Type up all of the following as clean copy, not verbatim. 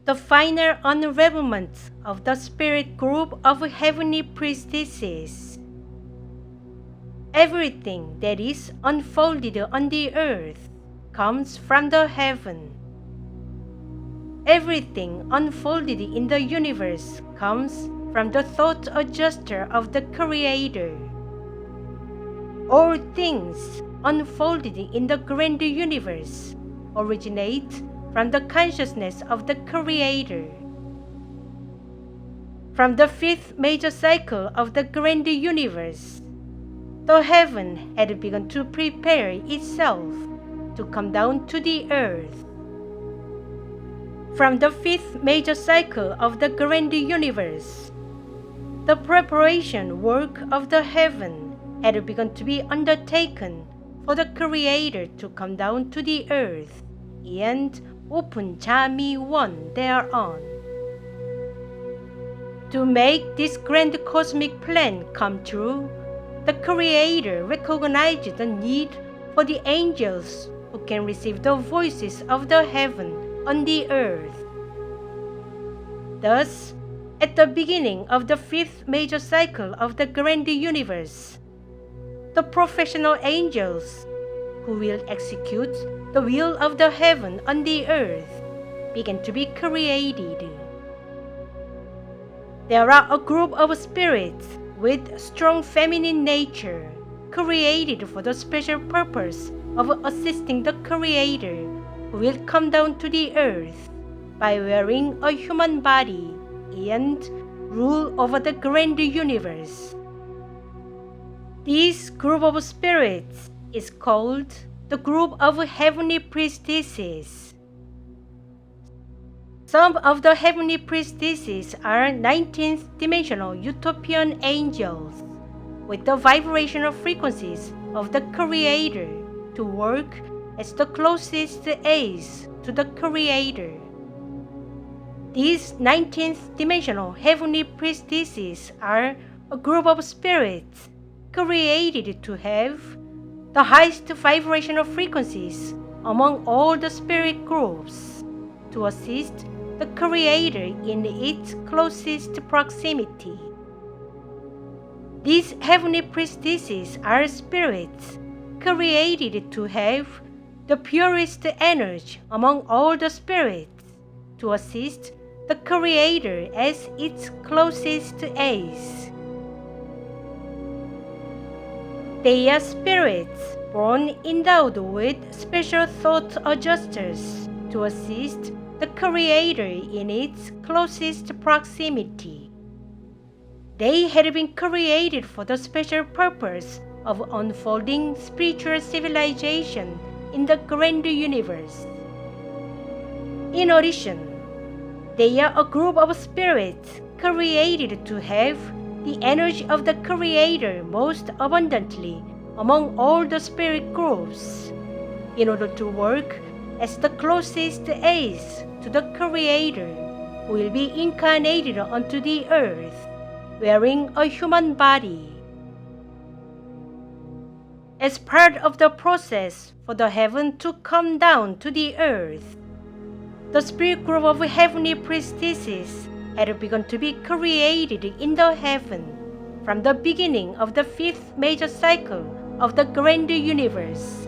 the final unravelment of the spirit group of heavenly priestesses. Everything that is unfolded on the earth comes from the heaven. Everything unfolded in the universe comes from the thought adjuster of the Creator. All things unfolded in the grand universe originate from the consciousness of the Creator. From the fifth major cycle of the grand universe, the heaven had begun to prepare itself to come down to the earth. From the fifth major cycle of the grand universe, the preparation work of the heaven had begun to be undertaken for the Creator to come down to the earth and open Jami 1 thereon. To make this grand cosmic plan come true, the Creator recognized the need for the angels who can receive the voices of the heaven on the earth. Thus, at the beginning of the fifth major cycle of the grand universe, the professional angels who will execute the will of the heaven on the earth began to be created. There are a group of spirits with strong feminine nature created for the special purpose of assisting the Creator who will come down to the earth by wearing a human body and rule over the grand universe. This group of spirits is called the group of heavenly priestesses. Some of the heavenly priestesses are 19th dimensional utopian angels with the vibrational frequencies of the Creator to work as the closest aids to the Creator. These 19th dimensional heavenly priestesses are a group of spirits created to have the highest vibrational frequencies among all the spirit groups to assist the Creator in its closest proximity. These heavenly priestesses are spirits created to have the purest energy among all the spirits to assist the Creator as its closest aids. They are spirits born endowed with special thought adjusters to assist the Creator in its closest proximity. They had been created for the special purpose of unfolding spiritual civilization in the grand universe. In addition, they are a group of spirits created to have the energy of the Creator most abundantly among all the spirit groups, in order to work as the closest aids to the Creator who will be incarnated onto the earth, wearing a human body. As part of the process for the heaven to come down to the earth, the spirit group of heavenly priestesses had begun to be created in the heaven from the beginning of the fifth major cycle of the grand universe.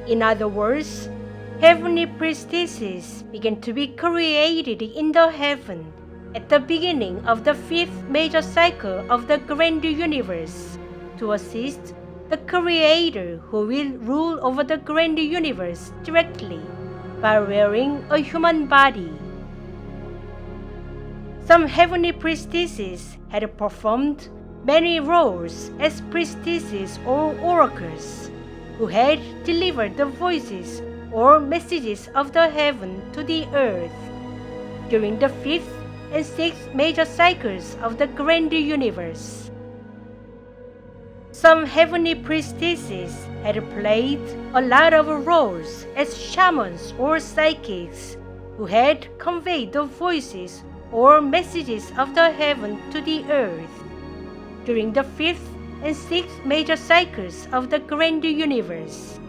In other words, heavenly priestesses began to be created in the heaven at the beginning of the fifth major cycle of the grand universe to assist the Creator who will rule over the grand universe directly by wearing a human body. Some heavenly priestesses had performed many roles as priestesses or oracles who had delivered the voices or messages of the heaven to the earth during the fifth and sixth major cycles of the grand universe. Some heavenly priestesses had played a lot of roles as shamans or psychics who had conveyed the voices or messages of the heaven to the earth during the fifth and sixth major cycles of the grand universe.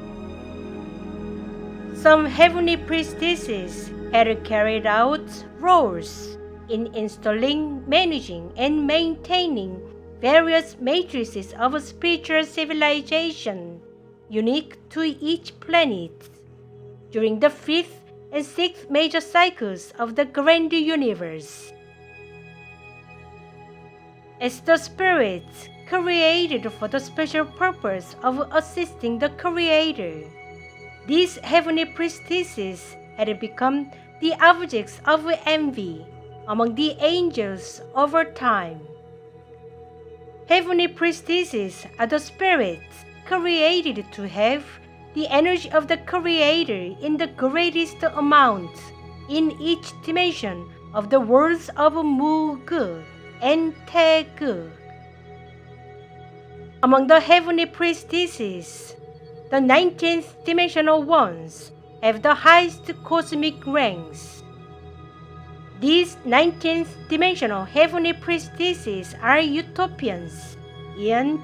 Some heavenly priestesses had carried out roles in installing, managing, and maintaining various matrices of spiritual civilization unique to each planet during the 5th and 6th major cycles of the grand universe. As the spirits created for the special purpose of assisting the Creator, these heavenly priestesses had become the objects of envy among the angels over time. Heavenly priestesses are the spirits created to have the energy of the Creator in the greatest amount in each dimension of the worlds of Mu-gu and Tae-gu. Among the heavenly priestesses, the 19th dimensional ones have the highest cosmic ranks. These 19th dimensional heavenly priestesses are utopians, and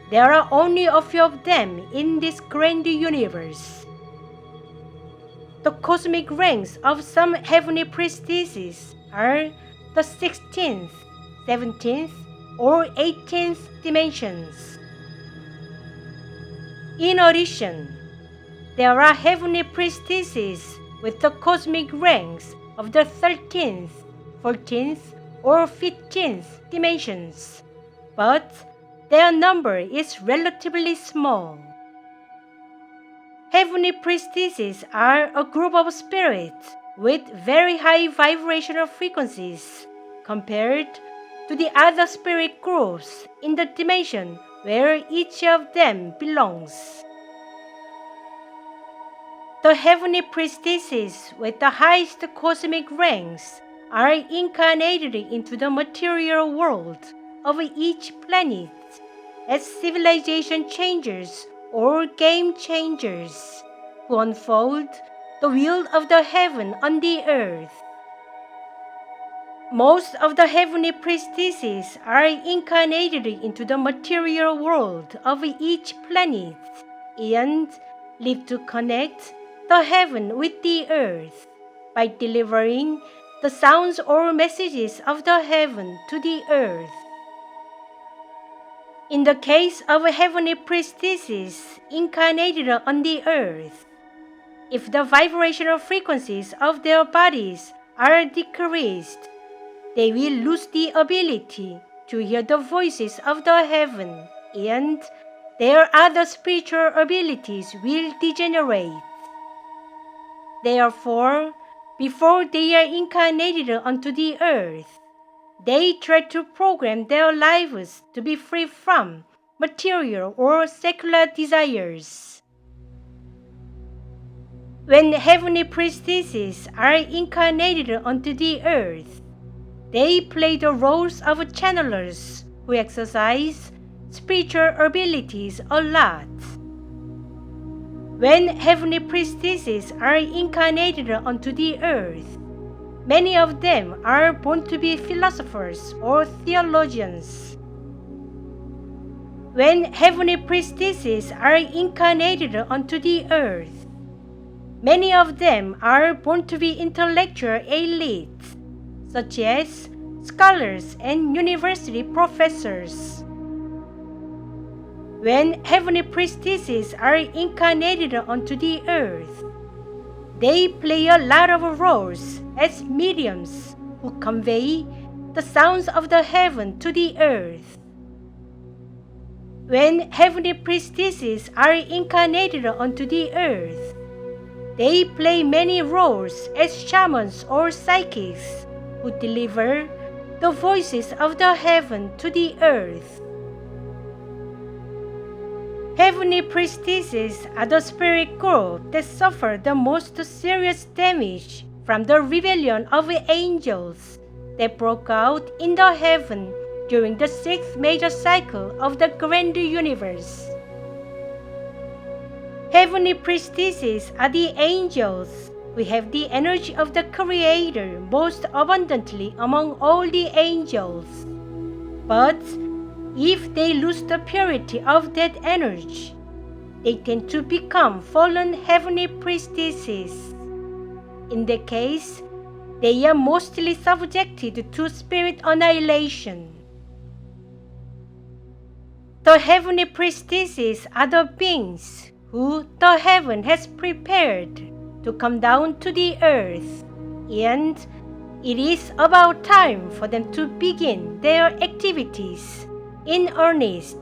there are only a few of them in this grand universe. The cosmic ranks of some heavenly priestesses are the 16th, 17th, or 18th dimensions. In addition, there are heavenly priestesses with the cosmic ranks of the 13th, 14th, or 15th dimensions, but their number is relatively small. Heavenly priestesses are a group of spirits with very high vibrational frequencies compared to the other spirit groups in the dimension where each of them belongs. The heavenly priestesses with the highest cosmic ranks are incarnated into the material world of each planet as civilization changers or game changers who unfold the will of the heaven on the earth. Most of the heavenly priestesses are incarnated into the material world of each planet and live to connect the heaven with the earth by delivering the sounds or messages of the heaven to the earth. In the case of heavenly priestesses incarnated on the earth, if the vibrational frequencies of their bodies are decreased, they will lose the ability to hear the voices of the heaven, and their other spiritual abilities will degenerate. Therefore, before they are incarnated onto the earth, they try to program their lives to be free from material or secular desires. When heavenly priestesses are incarnated onto the earth, they play the roles of channelers who exercise spiritual abilities a lot. When heavenly priestesses are incarnated onto the earth, many of them are born to be philosophers or theologians. When heavenly priestesses are incarnated onto the earth, many of them are born to be intellectual elites, such as scholars and university professors. When heavenly priestesses are incarnated onto the earth, they play a lot of roles as mediums who convey the sounds of the heaven to the earth. When heavenly priestesses are incarnated onto the earth, they play many roles as shamans or psychics who deliver the voices of the heaven to the earth. Heavenly priestesses are the spirit group that suffer the most serious damage from the rebellion of angels that broke out in the heaven during the 6th major cycle of the grand universe. Heavenly priestesses are the angels who have the energy of the Creator most abundantly among all the angels. But if they lose the purity of that energy, they tend to become fallen heavenly priestesses. In that case, they are mostly subjected to spirit annihilation. The heavenly priestesses are the beings who the heaven has prepared to come down to the earth, and it is about time for them to begin their activities in earnest.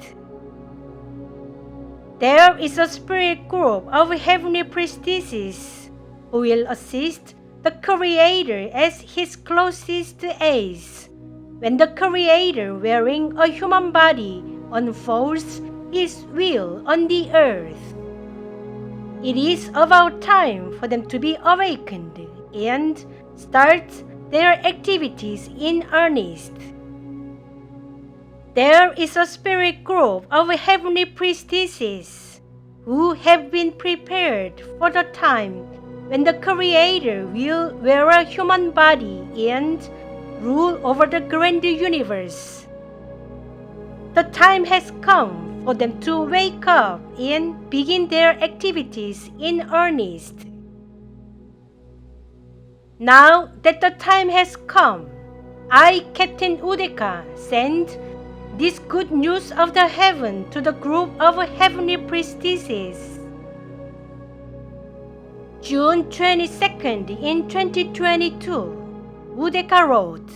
There is a spirit group of heavenly priestesses who will assist the Creator as his closest aides when the Creator wearing a human body unfolds his will on the earth. It is about time for them to be awakened and start their activities in earnest. There is a spirit group of heavenly priestesses who have been prepared for the time when the Creator will wear a human body and rule over the grand universe. The time has come for them to wake up and begin their activities in earnest. Now that the time has come, I, Captain Udeka, send this good news of the heaven to the group of heavenly priestesses. June 22nd in 2022, Udeka wrote,